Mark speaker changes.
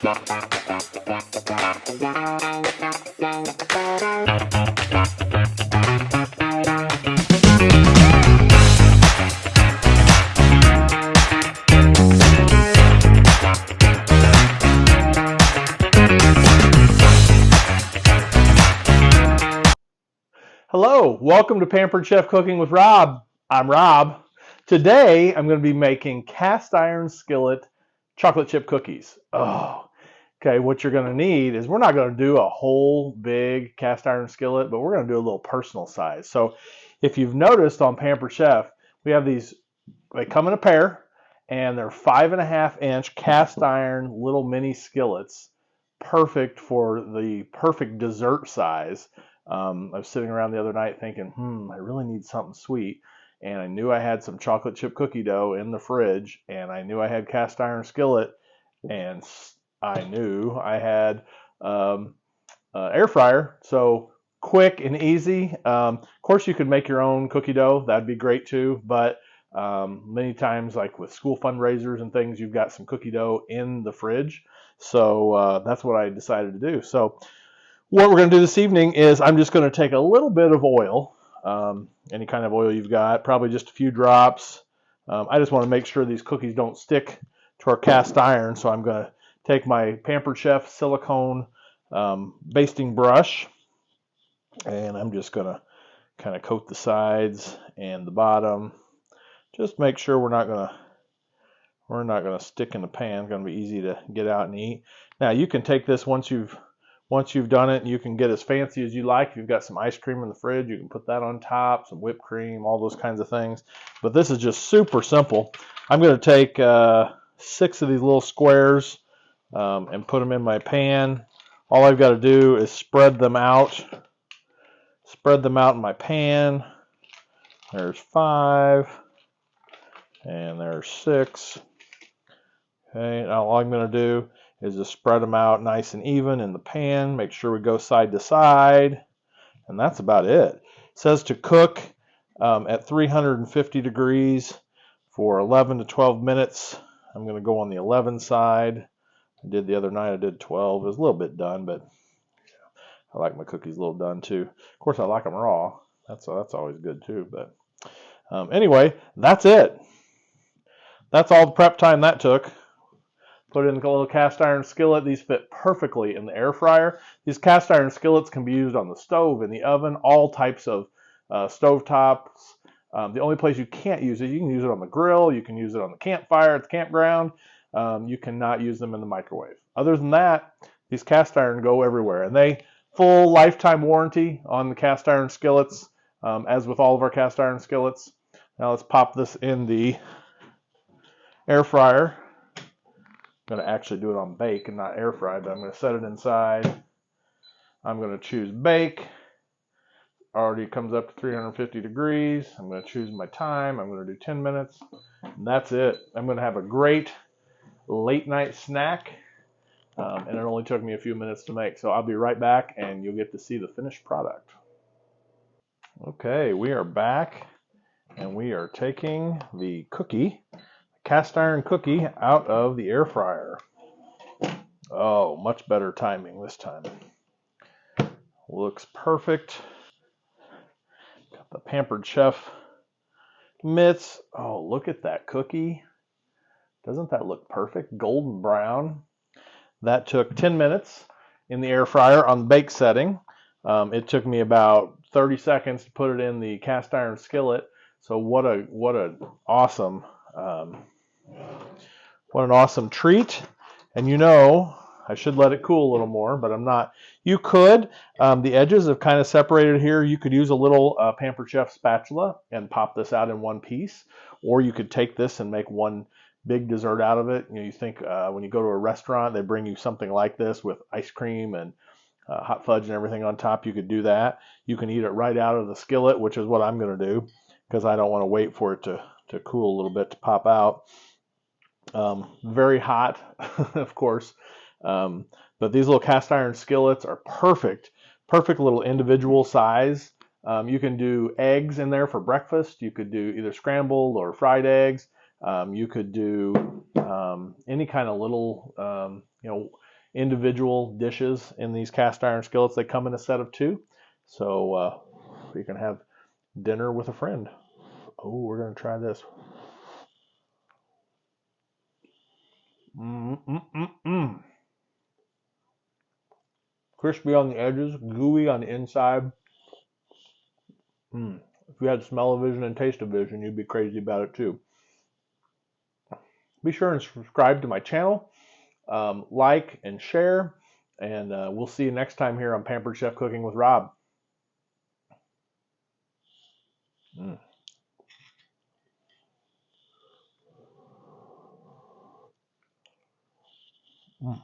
Speaker 1: Hello, welcome to Pampered Chef Cooking with Rob. I'm Rob. Today I'm going to be making cast iron skillet chocolate chip cookies. Oh, okay. What you're going to need is we're not going to do a whole big cast iron skillet, but we're going to do a little personal size. So if you've noticed on Pampered Chef, we have these, they come in a pair and they're 5.5-inch cast iron little mini skillets, perfect for the perfect dessert size. I was sitting around the other night thinking, I really need something sweet. And I knew I had some chocolate chip cookie dough in the fridge, and I knew I had cast iron skillet, and I knew I had air fryer. So quick and easy. Of course, you could make your own cookie dough. That'd be great too. But many times, like with school fundraisers and things, you've got some cookie dough in the fridge. So that's what I decided to do. So what we're going to do this evening is I'm just going to take a little bit of oil, any kind of oil you've got, probably just a few drops. I just want to make sure these cookies don't stick to our cast iron, so I'm going to take my Pampered Chef silicone basting brush, and I'm just going to kind of coat the sides and the bottom. Just make sure we're not going to stick in the pan. It's going to be easy to get out and eat. Now you can take this once you've done it, and you can get as fancy as you like. If you've got some ice cream in the fridge, you can put that on top, some whipped cream, all those kinds of things. But this is just super simple. I'm going to take 6 of these little squares and put them in my pan. All I've got to do is spread them out in my pan. There's 5, and there's 6. Okay, now all I'm going to do is just spread them out nice and even in the pan. Make sure we go side to side, and that's about it. It says to cook at 350 degrees for 11 to 12 minutes. I'm going to go on the 11 side. I did the other night, I did 12. It was a little bit done, but I like my cookies a little done too. Of course, I like them raw. That's always good too. But anyway, that's it. That's all the prep time that took. Put it in a little cast iron skillet. These fit perfectly in the air fryer. These cast iron skillets can be used on the stove, in the oven, all types of stove tops. The only place you can't use it, you can use it on the grill, you can use it on the campfire at the campground. You cannot use them in the microwave. Other than that, these cast iron go everywhere, and they full lifetime warranty on the cast iron skillets, as with all of our cast iron skillets. Now let's pop this in the air fryer. I'm going to actually do it on bake and not air fry, but I'm going to set it inside. I'm going to choose bake. Already comes up to 350 degrees. I'm going to choose my time. I'm going to do 10 minutes. And that's it. I'm going to have a great late night snack. And it only took me a few minutes to make. So I'll be right back and you'll get to see the finished product. Okay, we are back and we are taking the cookie, cast iron cookie, out of the air fryer. Oh, much better timing this time. Looks perfect. Got the Pampered Chef mitts. Oh, look at that cookie. Doesn't that look perfect? Golden brown. That took 10 minutes in the air fryer on the bake setting. It took me about 30 seconds to put it in the cast iron skillet. So what an awesome treat. And you know, I should let it cool a little more, but I'm not. You could, the edges have kind of separated here. You could use a little Pampered Chef spatula and pop this out in one piece, or you could take this and make one big dessert out of it. You know, you think when you go to a restaurant, they bring you something like this with ice cream and hot fudge and everything on top. You could do that. You can eat it right out of the skillet, which is what I'm going to do because I don't want to wait for it to cool a little bit to pop out. Very hot, of course. But these little cast iron skillets are perfect little individual size. You can do eggs in there for breakfast. You could do either scrambled or fried eggs. You could do any kind of little, individual dishes in these cast iron skillets. They come in a set of 2, so you can have dinner with a friend. Oh, we're going to try this. Crispy on the edges, gooey on the inside. If you had smell-o-vision and taste-o-vision, you'd be crazy about it too. Be sure and subscribe to my channel, like and share, and we'll see you next time here on Pampered Chef Cooking with Rob.